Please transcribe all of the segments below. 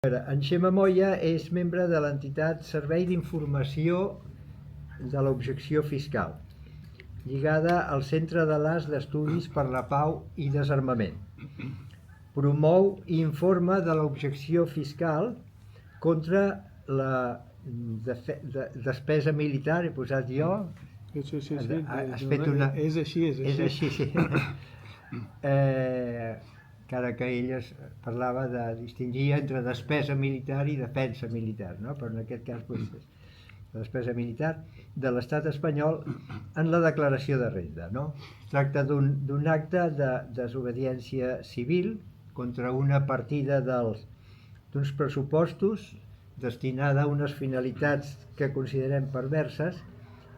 En Xema Moya és membre de l'entitat Servei d'Informació de l'Objecció Fiscal, lligada al Centre de l'As d'Estudis per la Pau i Desarmament. Promou i informa de l'objecció fiscal contra la despesa militar, he posat jo. Sí. Has fet una... És així. És així, sí. Encara que ell parlava de distingir entre despesa militar i defensa militar, no? Però en aquest cas doncs, la despesa militar de l'estat espanyol en la declaració de renda, no? Es tracta d'un acte de desobediència civil contra una partida d'uns pressupostos destinada a unes finalitats que considerem perverses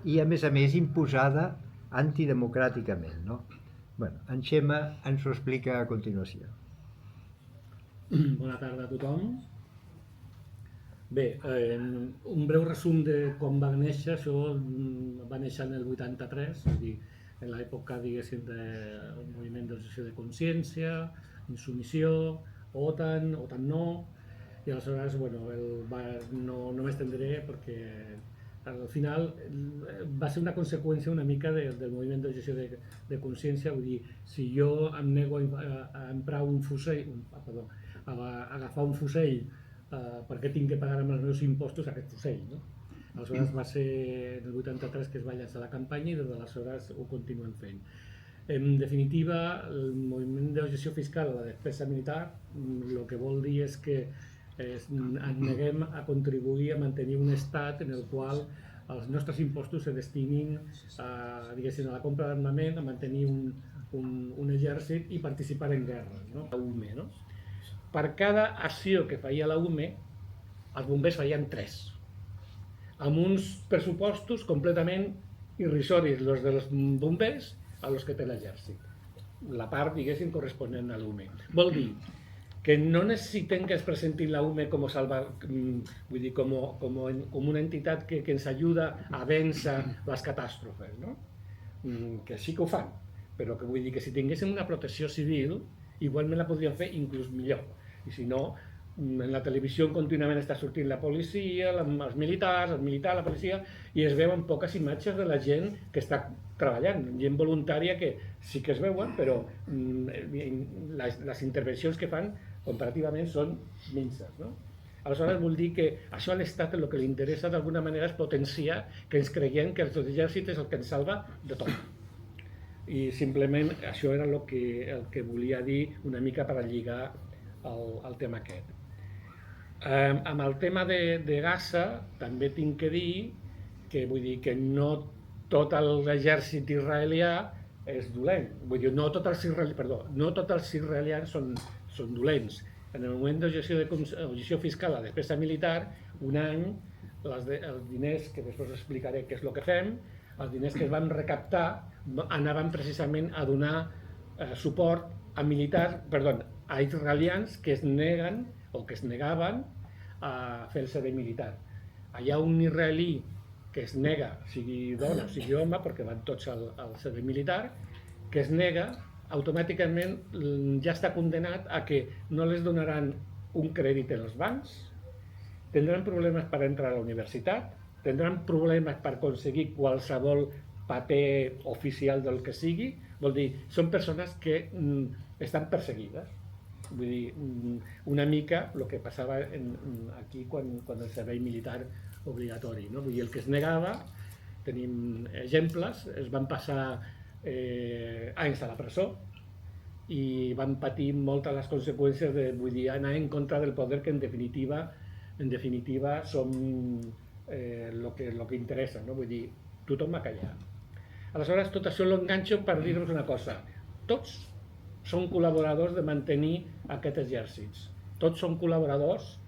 i a més imposada antidemocràticament, no? Bueno, en Xema ens ho explica a continuació. Bona tarda a tothom. Bé, un breu resum de com va néixer. Això va néixer en el 83, és a dir, en l'època, diguéssim, del moviment d'objecció de consciència, insubmissió, OTAN no, i aleshores, bueno, no m'estendré perquè al final va ser una conseqüència una mica del moviment d'objecció de consciència. Vull dir, si jo em nego a emprar un fusell, a agafar un fusell, per què tinc que pagar amb els meus impostos aquest fusell, no? Aleshores va ser en el 83 que es va llançar la campanya i des d'aleshores ho continuen fent. En definitiva, el moviment d'objecció fiscal a la despesa militar el que vol dir és que ens neguem a contribuir a mantenir un estat en el qual els nostres impostos se destinin a la compra d'armament, a mantenir un exèrcit i participar en guerres, no? La UME, no? Per cada acció que feia la UME, els bombers feien 3, amb uns pressupostos completament irrisoris, els dels bombers a els que té l'exèrcit. La part, diguéssim, corresponent a l'UME. Vol dir que no necessitem que es presenti la UME com una entitat que ens ajuda a vèncer les catàstrofes, no? Que sí que ho fan, però que vull dir que si tinguéssim una protecció civil igualment la podríem fer inclús millor. I si no, en la televisió contínuament està sortint la policia, els militars, la policia, i es veuen poques imatges de la gent que està treballant, gent voluntària que sí que es veuen, però les intervencions que fan comparativament són minses, no? Aleshores vol dir que això a l'Estat el que li interessa d'alguna manera és potenciar que ens creiem que l'exèrcit és el que ens salva de tot. I simplement això era el que volia dir una mica per lligar el tema aquest. Amb el tema de Gaza també tinc que dir que vull dir que no tot l'exèrcit israelià és dolent. Vull dir, no tots els israelians són dolents. En el moment d'objecció fiscal a la despesa militar, un any els diners, que després explicaré què és el que fem, els diners que es van recaptar anaven precisament a donar suport a a israelians que es neguen o que es negaven a fer el servei militar. Hi ha un israelí que es nega, sigui dona o sigui home, perquè van tots al servei militar, que es nega, automàticament ja està condenat a que no les donaran un crèdit en els bancs, tindran problemes per entrar a la universitat, tindran problemes per aconseguir qualsevol paper oficial del que sigui. Vol dir, són persones que estan perseguides. Vull dir, una mica el que passava aquí quan el servei militar obligatori, no? Vull dir, el que es negava, tenim exemples, es van passar anys a la presó i van patir moltes les conseqüències de, vull dir, anar en contra del poder que en definitiva som el que interessa, no? Vull dir, tothom va callar. Aleshores, tot això l'enganxo per dir-vos una cosa. Tots són col·laboradors de mantenir aquests exèrcits. Tots són col·laboradors,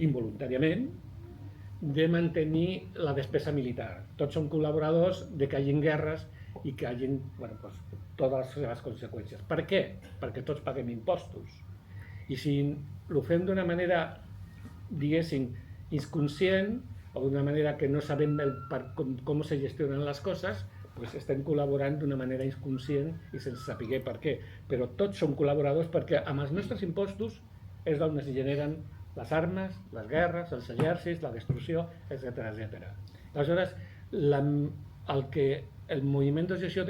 involuntàriament, de mantenir la despesa militar. Tots són col·laboradors de que hi hagi guerres i que hi hagi totes les seves conseqüències. Per què? Perquè tots paguem impostos. I si ho fem d'una manera, diguéssim, inconscient, o d'una manera que no sabem com se gestionen les coses, doncs estem col·laborant d'una manera inconscient i sense saber per què. Però tots som col·laboradors perquè amb els nostres impostos és d'on es generen les armes, les guerres, els exèrcits, la destrucció, etc. Aleshores, el moviment d'objecció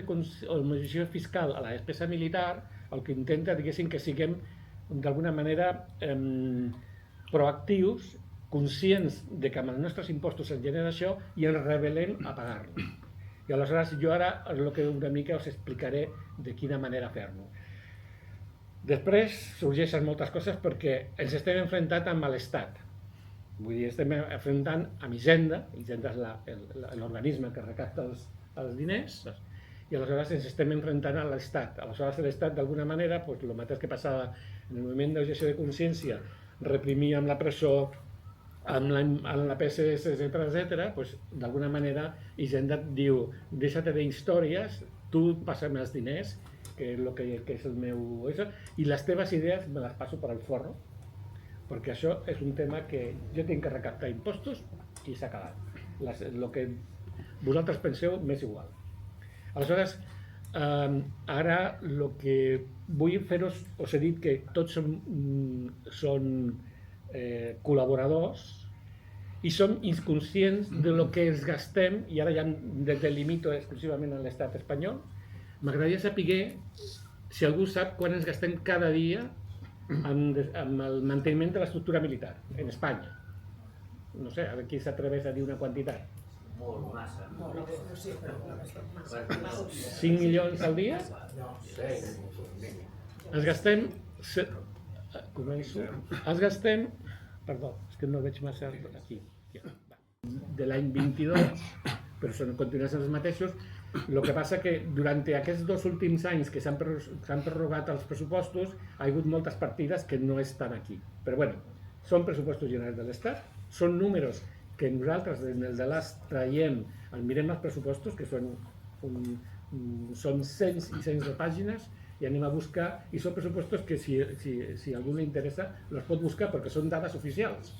fiscal a la despesa militar el que intenta, diguéssim, que siguem d'alguna manera proactius, conscients de que amb els nostres impostos es genera això i ens rebel·lem a pagar-lo. I aleshores jo ara el que una mica us explicaré de quina manera fer-ho. Després sorgeixen moltes coses perquè ens estem enfrontant amb l'Estat. Vull dir, estem enfrontant amb Hisenda. Hisenda és l'organisme que recapta els diners, i aleshores ens estem enfrontant a l'Estat. Aleshores l'Estat, d'alguna manera, el mateix que passava en el moviment d'objecció de consciència, reprimia amb la presó, amb la PSS, etc., d'alguna manera Hisenda et diu, deixa't d'històries, tu passa'm els diners, que és el meu... i les teves idees me les passo per al forro, perquè això és un tema que jo tinc que recaptar impostos i s'ha acabat. El que vosaltres penseu m'és igual. Aleshores, ara el que vull fer-vos, us he dit que tots són col·laboradors i som inconscients de lo que ens gastem, i ara ja delimito exclusivament en l'estat espanyol. M'agradaria saber si algú sap quan ens gastem cada dia amb el manteniment de l'estructura militar en Espanya. No sé, a veure qui s'atreveix a dir una quantitat. Molt, massa. 5 milions al dia? Ens gastem... Començo. Ens gastem... Perdó, és que no veig massa aquí. De l'any 22, però continuen sent els mateixos. El que passa que durant aquests 2 últims anys que s'han prorrogat els pressupostos ha hagut moltes partides que no estan aquí. Però bueno, són pressupostos generals de l'Estat, són números que nosaltres des del DELAS traiem, mirem els pressupostos, que són cents i cents de pàgines, i anem a buscar, i són pressupostos que si a algú li interessa els pot buscar perquè són dades oficials.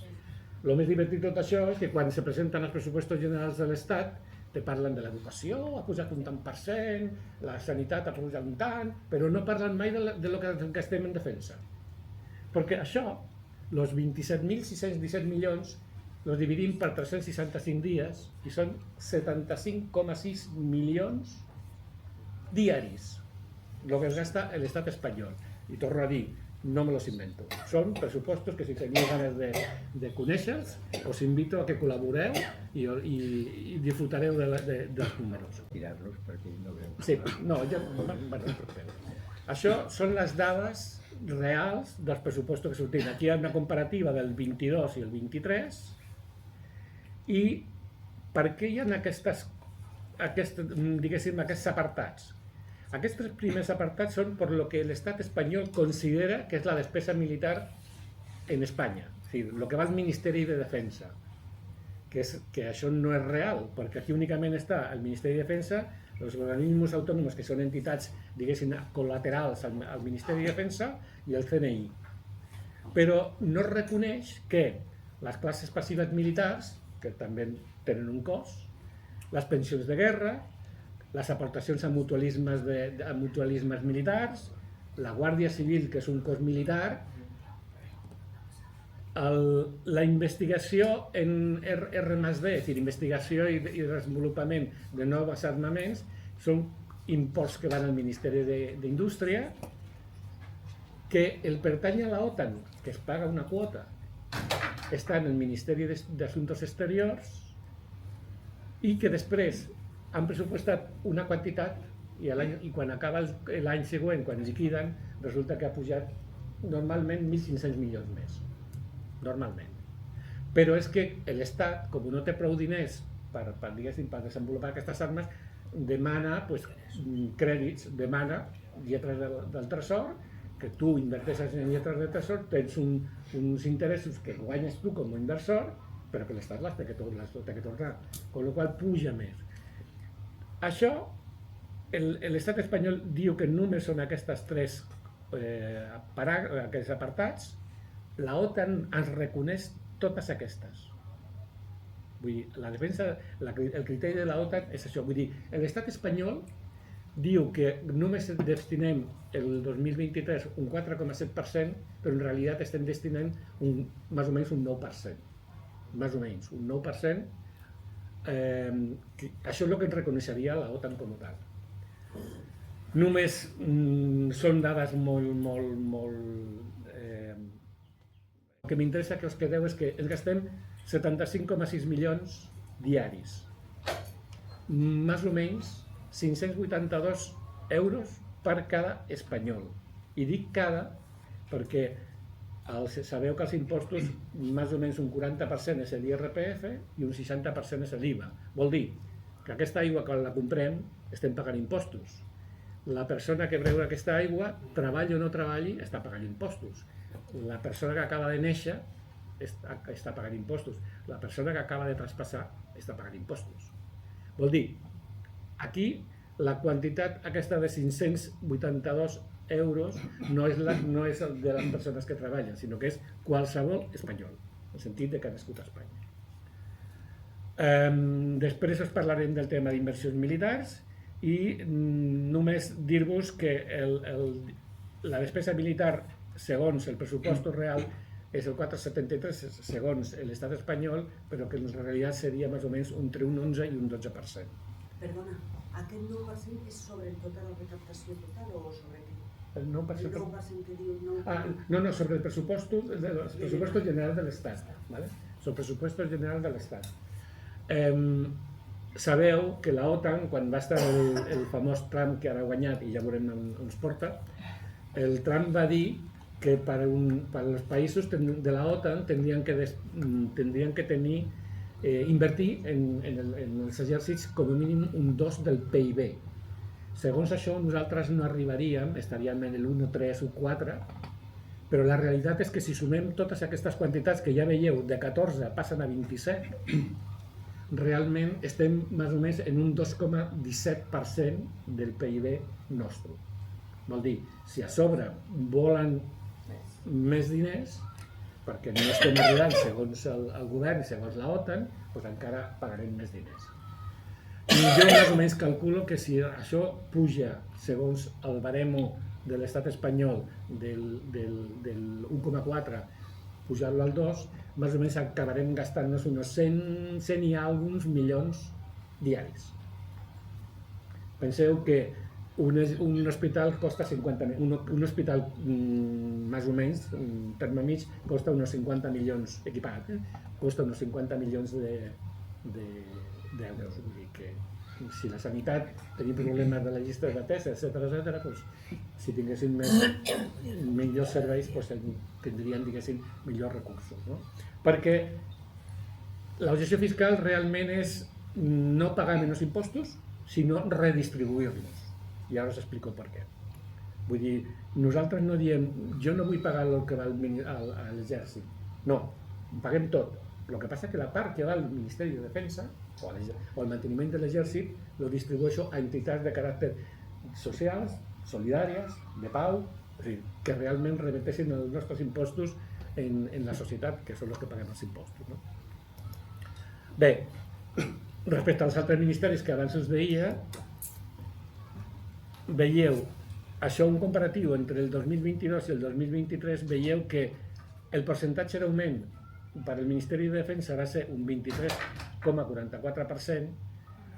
El més divertit de tot això és que quan se presenten els pressupostos generals de l'Estat te parlen de l'educació, ha pujat un tant per cent, la sanitat ha pujat un tant, però no parlen mai de lo que gastem en defensa. Perquè això, els 27.617 milions, els dividim per 365 dies i són 75,6 milions diaris, el que es gasta l'estat espanyol. I torno a dir, no me los invento. Són pressupostos que si teniu ganes de conèixer-los, us invito a que col·laboreu i disfrutareu dels números. Tirar-los perquè no veu. Sí, no, ja... Això són les dades reals dels pressupostos que sortim. Aquí hi ha una comparativa del 22 i el 23 i per què hi ha aquests apartats? Aquests 3 primers apartats són per lo que l'estat espanyol considera que és la despesa militar en Espanya, és a dir, el que va al Ministeri de Defensa, que això no és real, perquè aquí únicament està el Ministeri de Defensa, els organismes autònoms que són entitats, diguéssim, col·laterals al Ministeri de Defensa i el CNI. Però no es reconeix que les classes passives militars, que també tenen un cost, les pensions de guerra, les aportacions a mutualismes militars, la Guàrdia Civil, que és un cos militar, la investigació en R+D, és a dir, investigació i desenvolupament de nous armaments, són imports que van al Ministeri d'Indústria, que el pertany a l'OTAN, que es paga una quota, està en el Ministeri d'Assumptes Exteriors i que després han pressupostat una quantitat i quan acaba l'any següent, quan liquiden, resulta que ha pujat normalment 1.500 milions més. Normalment. Però és que l'Estat, com no té prou diners per desenvolupar aquestes armes, demana crèdits, demana lletres del tresor, que tu inverteixes en lletres del tresor, tens uns interessos que guanyes tu com a inversor, però que l'Estat les té que tornar, amb la qual cosa puja més. Això, l'estat espanyol diu que només són aquestes 3 apartats, la OTAN ens reconeix totes aquestes. Vull dir, la defensa, el criteri de la OTAN és això, vull dir, l'estat espanyol diu que només destinem el 2023 un 4,7%, però en realitat estem destinant més o menys un 9%. Més o menys, un 9%. Això és el que ens reconeixeria la OTAN com a tal. Només són dades molt... El que m'interessa que us quedeu és que ens gastem 75,6 milions diaris. Més o menys 582 euros per cada espanyol. I dic cada perquè sabeu que els impostos més o menys un 40% és l'IRPF i un 60% és l'IVA. Vol dir que aquesta aigua, quan la comprem, estem pagant impostos. La persona que beu aquesta aigua, treballi o no treballi, està pagant impostos. La persona que acaba de néixer està pagant impostos. La persona que acaba de traspassar està pagant impostos. Vol dir, aquí la quantitat aquesta de 582 euros no és de les persones que treballen, sinó que és qualsevol espanyol, en el sentit de que ha nascut a Espanya. Després us parlarem del tema d'inversions militars i només dir-vos que la despesa militar segons el pressupost real és el 4,73 segons l'estat espanyol, però que en realitat seria més o menys entre un 11 i un 12%. Perdona, aquest 9% és sobre tota la recaptació total o sobre què? El 9%... El 9% que diu 9%... No, sobre el pressupost general de l'Estat. ¿Vale? Sobre el pressupost general de l'Estat. Sabeu que la OTAN, quan va estar el famós Trump que ara ha guanyat, i ja veurem on ens porta, el Trump va dir que per als països de la OTAN tindrien que tenir invertir en els exèrcits com a mínim un 2 del PIB. Segons això, nosaltres no arribaríem, estaríem en el 1, 3 o 4, però la realitat és que si sumem totes aquestes quantitats que ja veieu, de 14 passen a 27, realment estem més o menys en un 2,17% del PIB nostre. Vol dir, si a sobre volen més diners, perquè no estem arribant segons el govern i segons la OTAN, doncs encara pagarem més diners. I jo més o menys calculo que si això puja segons el baremo de l'estat espanyol del 1,4, pujar-lo al 2, més o menys acabarem gastant-nos uns 100 i alguns milions diaris. Penseu que un hospital costa 50.000, un hospital més o menys, un terme mig, costa uns 50 milions equipat, costa uns 50 milions d'euros. Vull dir que si la sanitat tenia problemes de la llista d'atesa, etc., doncs, si tinguessin millors serveis, doncs, tindrien, diguéssim, millors recursos. No? Perquè l'objecció fiscal realment és no pagar menys impostos, sinó redistribuir-los. I ara us explico per què. Vull dir, nosaltres no diem, jo no vull pagar el que va a l'exèrcit. No, paguem tot. El que passa és que la part que va al Ministeri de Defensa o al manteniment de l'exèrcit lo distribueixo a entitats de caràcter socials, solidàries, de pau, que realment reverteixin els nostres impostos en la societat, que són els que paguem els impostos. No? Bé, respecte als altres ministeris que abans us deia, veieu, això un comparatiu entre el 2022 i el 2023, veieu que el percentatge d'augment per al Ministeri de Defensa va ser un 23,44%,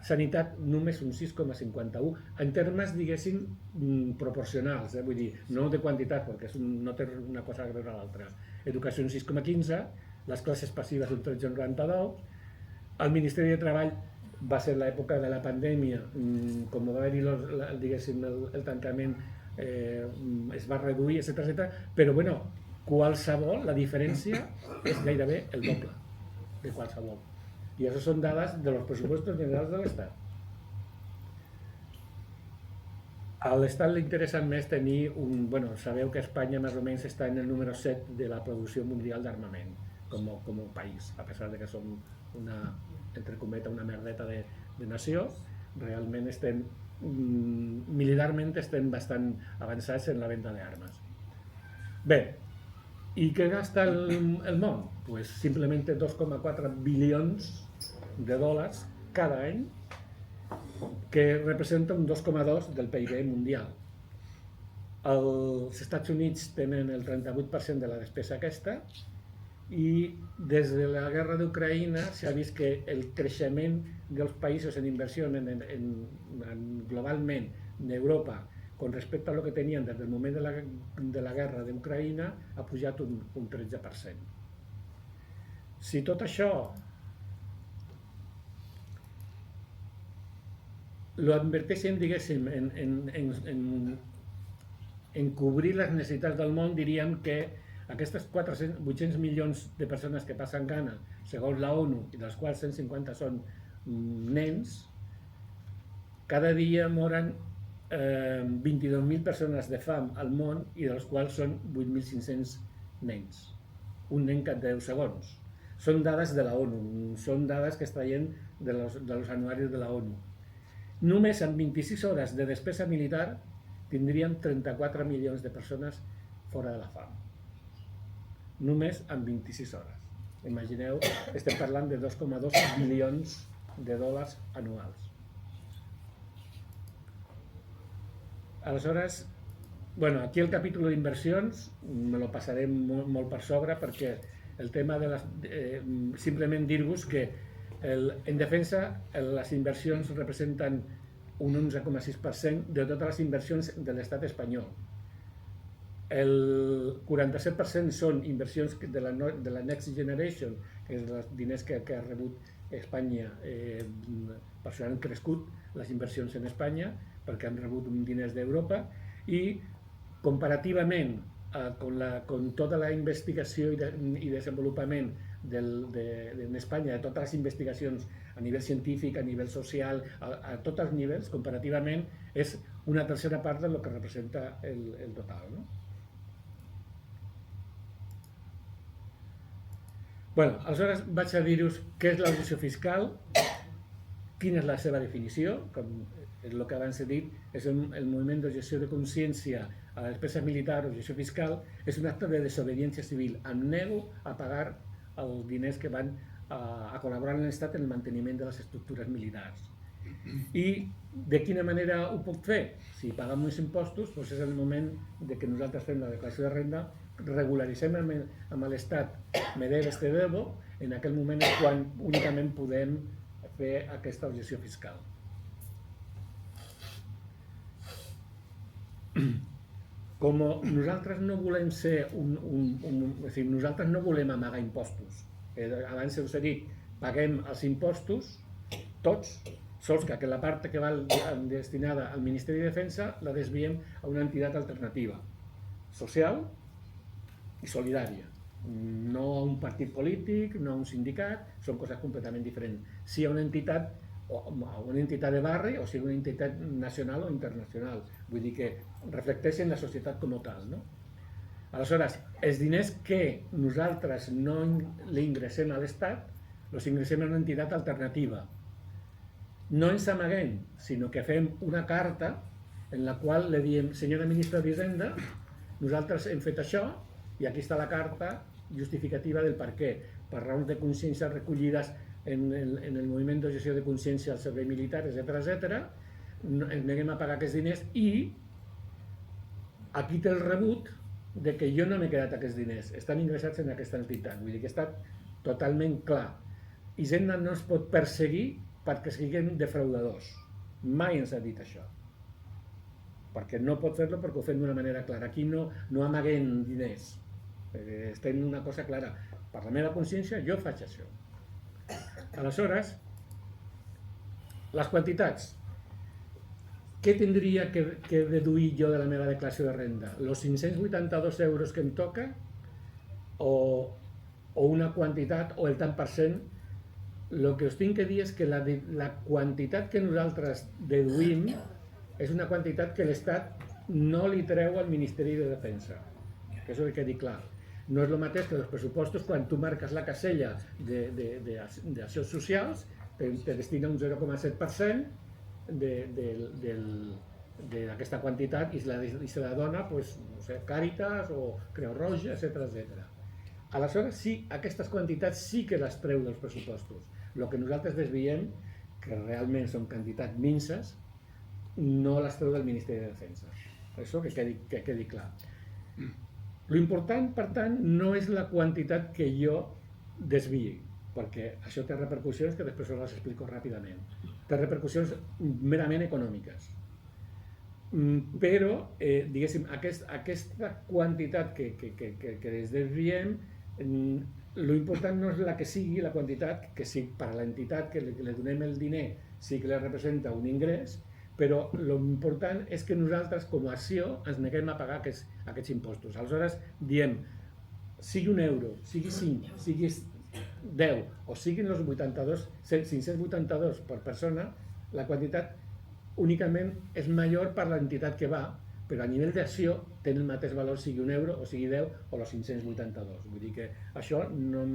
sanitat només un 6,51%, en termes, diguéssim, proporcionals, vull dir, no de quantitat, perquè no té una cosa a veure l'altra. Educació un 6,15%, les classes passives un 13,92%, el Ministeri de Treball va ser l'època de la pandèmia, com va haver-hi el tancament, es va reduir, etc. Però, bueno, qualsevol, la diferència és gairebé el doble de qualsevol. I això són dades dels pressupostos generals de l'Estat. A l'Estat li interessa més tenir bueno, sabeu que Espanya més o menys està en el número 7 de la producció mundial d'armament com a país, a pesar de que som entre cometes, una merdeta de nació, realment estem, militarment estem bastant avançats en la venda d'armes. Bé, i què gasta el món? Pues simplement 2,4 bilions de dòlars cada any que representa un 2,2 del PIB mundial. Els Estats Units tenen el 38% de la despesa aquesta i des de la guerra d'Ucraïna s'ha vist que el creixement dels països en inversió globalment d'Europa con respecte a lo que tenien des del moment de la guerra d'Ucraïna ha pujat un 13%. Si tot això lo inverteixen, diguéssim, en cobrir les necessitats del món, diríem que aquestes 800 milions de persones que passen gana, segons la ONU, i dels quals 150 són nens, cada dia moren 22.000 persones de fam al món i dels quals són 8.500 nens. Un nen cada 10 segons. Són dades de la ONU, són dades que es traien dels anuaris de la ONU. Només en 26 hores de despesa militar tindríem 34 milions de persones fora de la fam. Només en 26 hores. Imagineu, estem parlant de 2,2 bilions de dòlars anuals. Aleshores, bueno, aquí el capítol d'inversions me lo passaré molt per sobre perquè el tema de les... simplement dir-vos que en defensa les inversions representen un 11,6% de totes les inversions de l'estat espanyol. El 47% són inversions de la Next Generation, que és els diners que ha rebut Espanya, per això han crescut les inversions en Espanya, perquè han rebut diners d'Europa, i comparativament con tota la investigació i desenvolupament en Espanya, de totes les investigacions a nivell científic, a nivell social, a tots els nivells, comparativament, és una tercera part del que representa el total, no? Bueno, aleshores vaig a dir-vos què és l'audició fiscal, quina és la seva definició, com el que abans he dit, és el moviment d'objecció de consciència a la despesa militar, objecció fiscal, és un acte de desobediència civil. Em nego a pagar els diners que van a col·laborar amb l'Estat en el manteniment de les estructures militars. I de quina manera ho puc fer? Si paguem uns impostos, doncs és el moment que nosaltres fem la declaració de renda, regularitzem amb l'Estat me debes te debo, en aquell moment és quan únicament podem fer aquesta objecció fiscal. Com nosaltres no volem ser és a dir, nosaltres no volem amagar impostos. Abans us he dit, paguem els impostos, tots, sols que la part que va destinada al Ministeri de Defensa la desviem a una entitat alternativa, social i solidària. No a un partit polític, no a un sindicat, són coses completament diferents. Si a una entitat de barri o sigui una entitat nacional o internacional, vull dir que reflecteixen la societat com a tal, no? Aleshores, els diners que nosaltres no li ingressem a l'Estat, els ingressem a una entitat alternativa. No ens amaguem, sinó que fem una carta en la qual li diem, senyora ministra d'Hisenda, nosaltres hem fet això i aquí està la carta justificativa del per què. Per raons de consciència recollides en el moviment d'objecció de consciència al servei militar, etc., ens neguem a pagar aquests diners i aquí té el rebut de que jo no m'he quedat aquests diners, estan ingressats en aquesta entitat, vull dir que està totalment clar. Hisenda no es pot perseguir perquè siguin defraudadors, mai ens ha dit això, perquè no pot fer-lo perquè ho fem d'una manera clara. Aquí no amaguem diners, estem en una cosa clara, per la meva consciència jo faig això. Aleshores, les quantitats. Què tindria que deduir jo de la meva declaració de renda? Els 582 euros que em toca o una quantitat o el tant per cent? El que us tinc que dir és que la quantitat que nosaltres deduïm és una quantitat que l'Estat no li treu al Ministeri de Defensa. Que això ho he de dir clar. No és el mateix que els pressupostos, quan tu marques la casella d'accions socials, te destina un 0,7% d'aquesta quantitat i se la dona Càritas o Creu Roja, etc. Aleshores, sí, aquestes quantitats sí que les treu dels pressupostos. El que nosaltres desviem que realment són quantitats minces, no les treu del Ministeri de Defensa. Això que quedi clar. L'important, per tant, no és la quantitat que jo desviï, perquè això té repercussions que després us les explico ràpidament. Té repercussions merament econòmiques. Però, diguéssim, aquesta quantitat que desviem, l'important no és la que sigui la quantitat, que si per a l'entitat que li donem el diner sí que li representa un ingrés, però l'important és que nosaltres, com a acció, ens neguem a pagar aquests impostos. Aleshores, diem, sigui €1, sigui 5, sigui 10, o siguin els 582 per persona, la quantitat únicament és major per l'entitat que va, però a nivell d'acció té el mateix valor, sigui €1 o sigui 10 o els 582. Vull dir que això no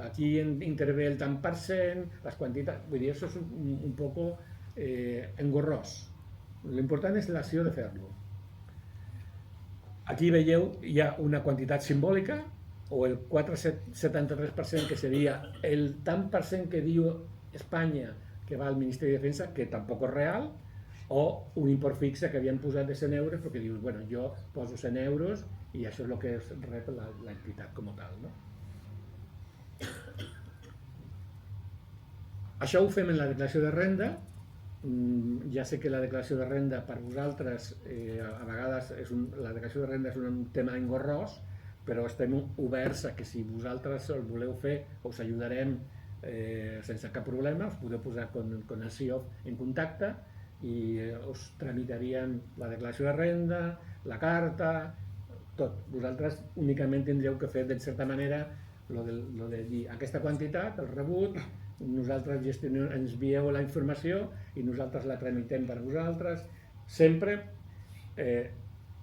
aquí intervé el tant per cent, les quantitats, vull dir, això és un poco engorrós. L'important és l'acció de fer-lo. Aquí veieu, hi ha una quantitat simbòlica, o el 4,73%, que seria el tant per cent que diu Espanya que va al Ministeri de Defensa, que tampoc és real, o un import fixe que havien posat de 100 euros, perquè dius, bueno, jo poso 100 euros i això és el que rep l'entitat com a tal, no? Això ho fem en la declaració de renda. Ja sé que la declaració de renda per vosaltres a vegades la declaració de renda és un tema engorrós, però estem oberts a que si vosaltres el voleu fer us ajudarem sense cap problema, us podeu posar con el CIOF en contacte i us tramitaríem la declaració de renda, la carta, tot. Vosaltres únicament tindríeu que fer, de certa manera, lo de dir aquesta quantitat, el rebut, nosaltres gestionem, ens envieu la informació i nosaltres la tramitem per vosaltres. Sempre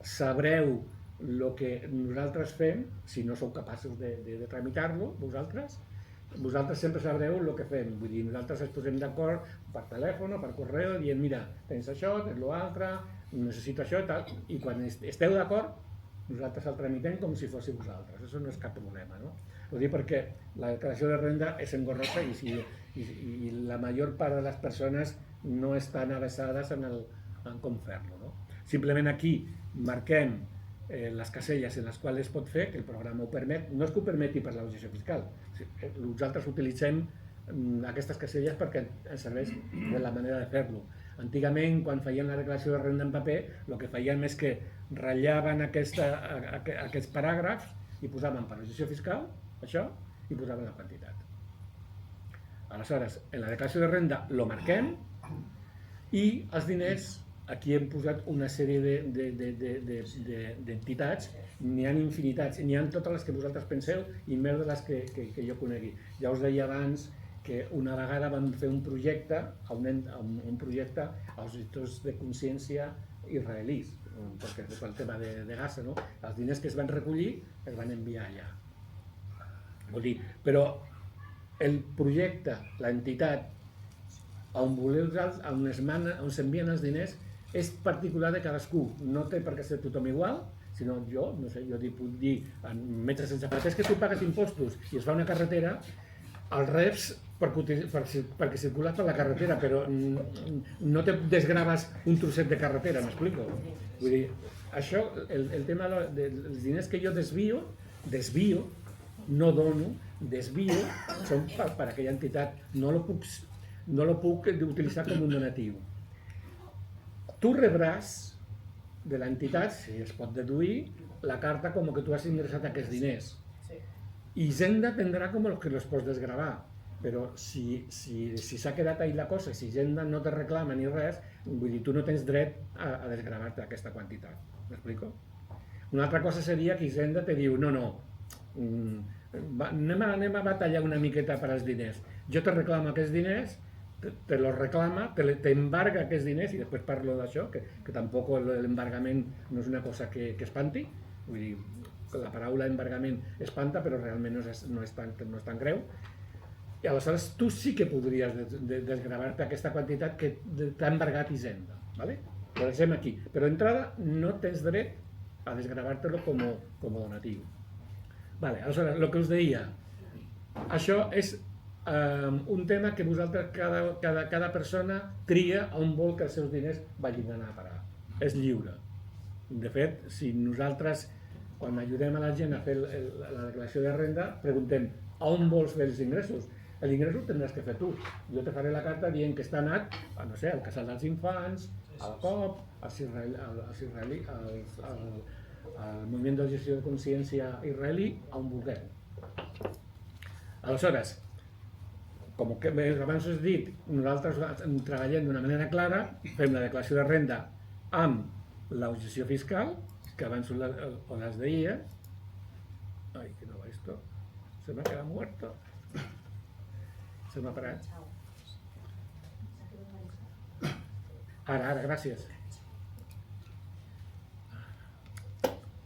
sabreu el que nosaltres fem, si no sou capaços de tramitar-lo, vosaltres sempre sabreu el que fem. Vull dir, nosaltres ens posem d'acord per telèfon o per correu, dient, mira, tens això, tens l'altre, necessito això i tal, i quan esteu d'acord, nosaltres el tramitem com si fóssiu vosaltres. Això no és cap problema, no? Ho dic perquè la declaració de renda és engorrosa i la major part de les persones no estan avesades en com fer-lo, no? Simplement aquí marquem les caselles en les quals es pot fer, que el programa ho permet. No és que ho permeti per la legislació fiscal, nosaltres utilitzem aquestes caselles perquè ens serveix de la manera de fer-lo. Antigament, quan feien la declaració de renda en paper, el que feien és que ratllaven aquests paràgrafs i posaven per legislació fiscal, això, i posaven la quantitat. Aleshores, en la declaració de renda lo marquem i els diners, aquí hem posat una sèrie d'entitats, n'hi ha infinitats, n'hi ha totes les que vosaltres penseu i més de les que jo conegui. Ja us deia abans que una vegada vam fer un projecte als gestors de consciència israelís, perquè és el tema de Gaza, no? Els diners que es van recollir es van enviar allà. Vol dir, però el projecte, l'entitat, on s'envien els diners, és particular de cadascú, no té per què ser tothom igual, sinó jo, no sé, jo puc dir, metge sense papers, que tu pagues impostos i es fa una carretera, els reps perquè circules per la carretera, però no te desgraves un trosset de carretera, m'explico? Vull dir, això, el tema dels diners que jo desvio, no dono, desvio, són per a aquella entitat, no lo puc utilitzar com un donatiu. Tu rebràs de l'entitat, si es pot deduir, la carta com que tu has ingressat aquests diners. I Hisenda tindrà com els que els pots desgravar, però si s'ha quedat ahí la cosa, si Hisenda no te reclama ni res, vull dir, tu no tens dret a desgravar-te aquesta quantitat. M'explico? Una altra cosa seria que Hisenda te diu, no, anem a batallar una miqueta per als diners. Jo te reclamo aquests diners, te los reclama, t'embarga aquests diners, i després parlo d'això, que tampoc l'embargament no és una cosa que espanti, vull dir, la paraula embargament espanta, però realment no és tan greu, i aleshores tu sí que podries desgravar-te aquesta quantitat que t'ha embargat Hisenda, ¿vale? Ho deixem aquí, però d'entrada no tens dret a desgravar-te-lo com a donatiu. Vale, aleshores, el que us deia, això és un tema que vosaltres, cada persona tria on vol que els seus diners vagin a anar a parar. És lliure. De fet, si nosaltres, quan ajudem a la gent a fer la declaració de renda, preguntem on vols fer els ingressos. L'ingresso el tindràs que fer tu. Jo te faré la carta dient que està anat, no sé, al casal dels infants, al COP, al moviment de gestió de consciència israelí, on vulguem. Aleshores, com que abans us he dit, nosaltres treballem d'una manera clara, fem la declaració de renda amb l'objecció fiscal, que abans us deia. Ai, que no va esto. Se m'ha quedat muerto. Se m'ha parat. Ara, gràcies.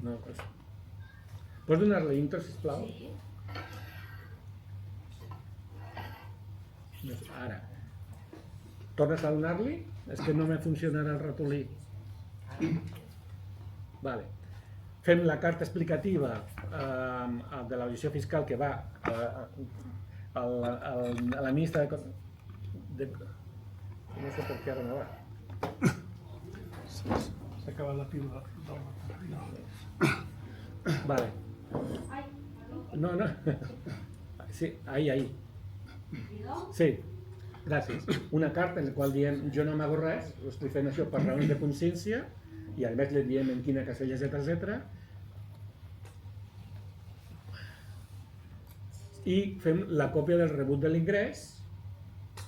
No, pots donar-li intro, sisplau? Ara. Tornes a donar-li? És que no me funcionarà el ratolí. Vale. Fem la carta explicativa de l'audició fiscal que va a la ministra de... No sé per què ara no va. S'ha acabat la pila del matí. Vale. No. Sí, ahí. Sí, gràcies. Una carta en la qual diem jo no amago res, ho estic fent això per raons de consciència i a més li diem en quina casella, etc. I fem la còpia del rebut de l'ingrés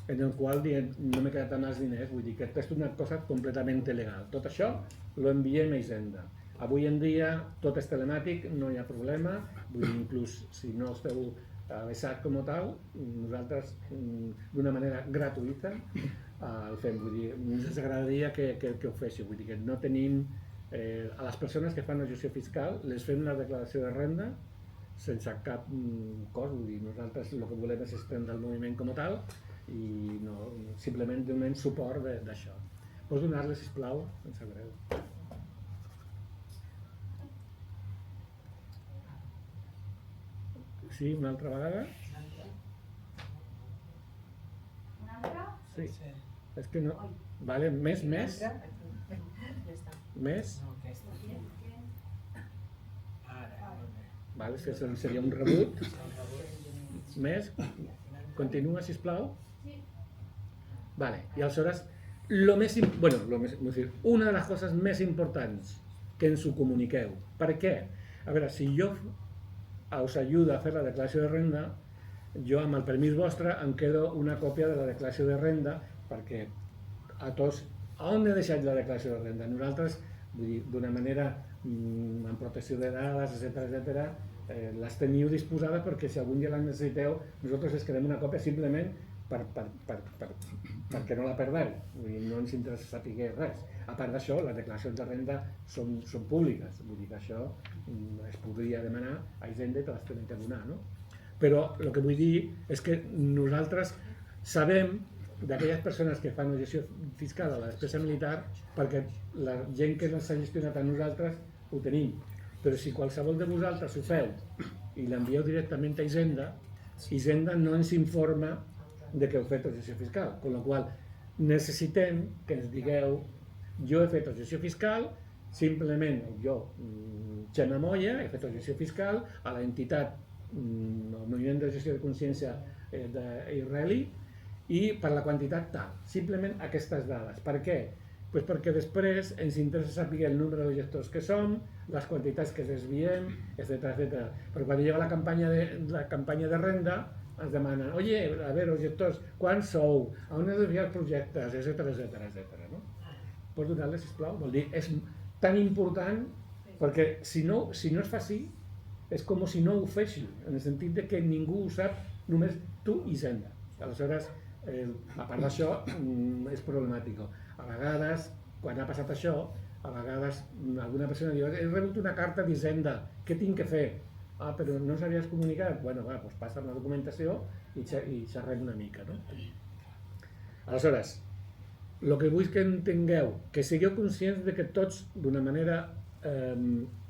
en el qual diem no m'he quedat amb els diners, vull dir que és una cosa completament legal. Tot això lo enviem a Hisenda. Avui en dia tot és telemàtic, no hi ha problema, vull dir, inclús si no esteu avesat com a tal, nosaltres d'una manera gratuïta el fem, vull dir, ens agradaria que ho féssiu, vull dir que no tenim, a les persones que fan la gestió fiscal les fem la declaració de renda sense cap cost, vull dir, nosaltres el que volem és estendre el moviment com a tal i no, simplement donem suport d'això. Pots donar-les, sisplau? Em sap greu. Sí, una altra vegada? Una altra? Sí. És que no... Vale, més? Més? Vale, és que seria un rebut. Més? Continua, sisplau. Vale, i aleshores, una de les coses més importants que ens ho comuniqueu. Per què? A veure, si jo us ajuda a fer la declaració de renda, jo amb el permís vostre em quedo una còpia de la declaració de renda perquè a tots, on he deixat la declaració de renda? Nosaltres, vull dir, d'una manera amb protecció de dades, etc., les teniu disposades perquè si algun dia les necessiteu, nosaltres es quedem una còpia simplement perquè no la perdeu, vull dir, no ens interessa saber res. A part d'això, les declaracions de renda són públiques, vull dir que això es podria demanar a Hisenda i te les tenen que donar, no? Però el que vull dir és que nosaltres sabem d'aquelles persones que fan la gestió fiscal a la despesa militar perquè la gent que les ha gestionat a nosaltres ho tenim. Però si qualsevol de vosaltres ho feu i l'envieu directament a Hisenda, Hisenda no ens informa de que heu fet la gestió fiscal, amb la qual necessitem que ens digueu jo he fet la gestió fiscal, simplement jo, Xema Moya, he fet la gestió fiscal a l'entitat, el moviment de gestió de consciència israelí i per la quantitat tal, simplement aquestes dades. Per què? Pues perquè després ens interessa saber el nombre de gestors que som, les quantitats que desviem, etc. Però quan lleva la campanya de renda ens demanen, oye, a veure, els gestors, quants sou, on heu d'enviar els projectes, etc. No? Pots donar-les, sisplau? Vol dir, és tan important perquè si no es fa així, és com si no ho féssiu, en el sentit que ningú ho sap, només tu i Hisenda. Aleshores, a part d'això, és problemàtic. A vegades, quan ha passat això, a vegades alguna persona diu he rebut una carta d'Hisenda, què tinc que fer? Ah, però no s'havies comunicat? Bueno, va, doncs passa'm la documentació i xerrem una mica, no? Aleshores, el que vull que entengueu, que sigueu conscients de que tots, d'una manera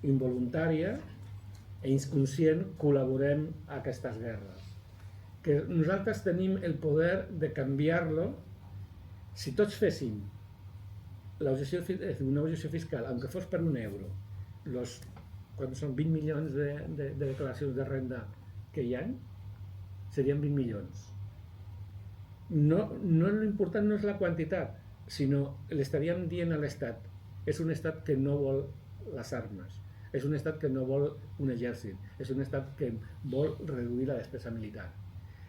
involuntària i inconscient, col·laborem a aquestes guerres. que nosaltres tenim el poder de canviar-lo. Si tots féssim una objecció fiscal, aunque fos per €1, quan són 20 milions de declaracions de renda que hi ha, serien 20 milions. No, l'important no és la quantitat, sinó l'estaríem dient a l'Estat. És un Estat que no vol les armes, és un Estat que no vol un exèrcit, és un Estat que vol reduir la despesa militar.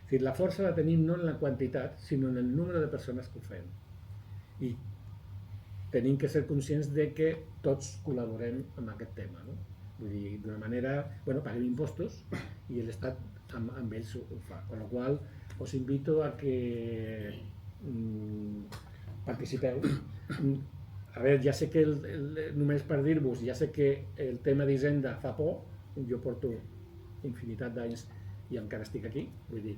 És dir, la força la tenim no en la quantitat, sinó en el número de persones que ho fem. I tenim que ser conscients de que tots col·laborem amb aquest tema, no? Vull dir, d'una manera, paguem impostos i l'Estat amb ells ho fa. Con la qual us invito a que participeu. A veure, ja sé que només per dir-vos, ja sé que el tema d'Hisenda fa por, jo porto infinitat d'anys i encara estic aquí, vull dir,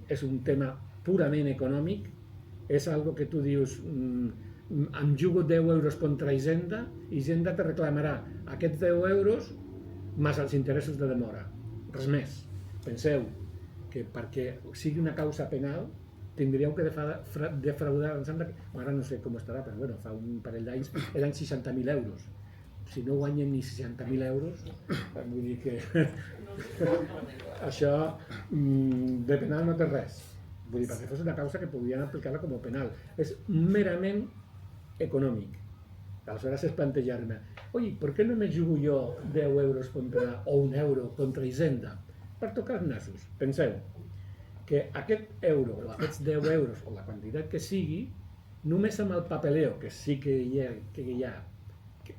és un tema purament econòmic, és algo que tu dius, em jugo 10 euros contra Hisenda, Hisenda te reclamarà aquests 10 euros més els interessos de demora, res més. Penseu que perquè sigui una causa penal tindríeu que defraudar, em sembla que, ara no sé com estarà, però bueno, fa un parell d'anys eren 60.000 euros. Si no guanyen ni 60.000 euros, vull dir que això de penal no té res. Vull dir, perquè fos una causa que podrien aplicar-la com a penal. És merament econòmic. Aleshores és plantejar-me, oi, ¿por qué no me jugo jo 10 euros o €1 contra Hisenda? Per tocar els nassos. Penseu que aquest euro o aquests 10 euros o la quantitat que sigui, només amb el papeleo que sí que hi ha,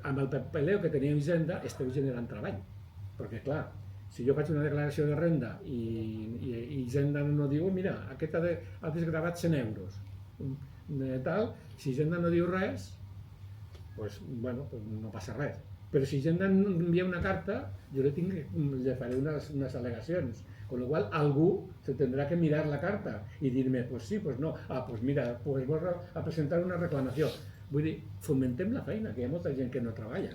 amb el papeleo que teniu Hisenda, esteu generant treball. Perquè clar, si jo faig una declaració de renda i Hisenda no diu, mira, aquest ha desgravat 100 euros, tal, si Hisenda no diu res, doncs, bueno, no passa res. Però si Hisenda envia una carta, jo li faré unes al·legacions, con lo qual algú se tendrà que mirar la carta i dir-me, pues sí, pues no, pues mira, pues vols a presentar una reclamació. Vull dir, fomentem la feina, que hi ha molta gent que no treballa.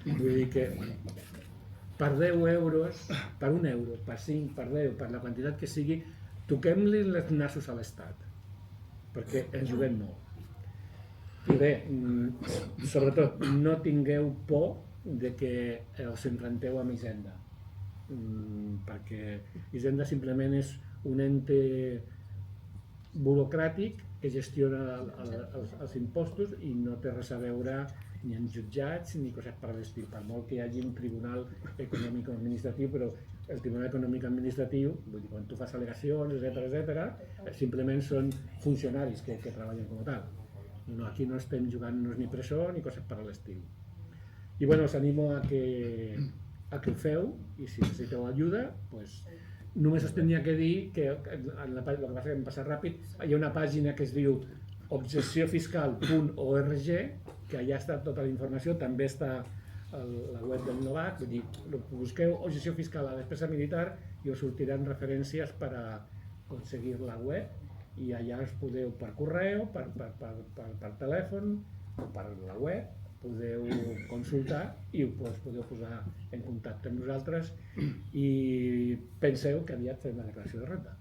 Vull dir que per 10 euros, per €1, per 5, per 10, per la quantitat que sigui, toquem-li els nassos a l'Estat, perquè ens juguem molt. I bé, sobretot, no tingueu por de que us enfronteu amb Hisenda, perquè Hisenda simplement és un ente burocràtic que gestiona els impostos i no té res a veure ni en jutjats ni coses per l'estil, per molt que hi hagi un tribunal econòmic administratiu, però el tribunal econòmic administratiu, vull dir, quan tu fas al·legacions, etc., simplement són funcionaris que treballen com a tal. No, aquí no estem jugant-nos ni presó ni coses per l'estil. I bueno, us animo a que ho feu, i si necessiteu ajuda, doncs només us tenia que dir que el que passa que em passa ràpid, hi ha una pàgina que es diu objecciofiscal.org, que allà està tota la informació, també està a la web del Novac, vull dir, busqueu objecció fiscal a la despesa militar i us sortiran referències per a aconseguir la web, i allà us podeu per correu, per telèfon o per la web, podeu consultar i us podeu posar en contacte amb nosaltres i penseu que aviat fem la declaració de renda.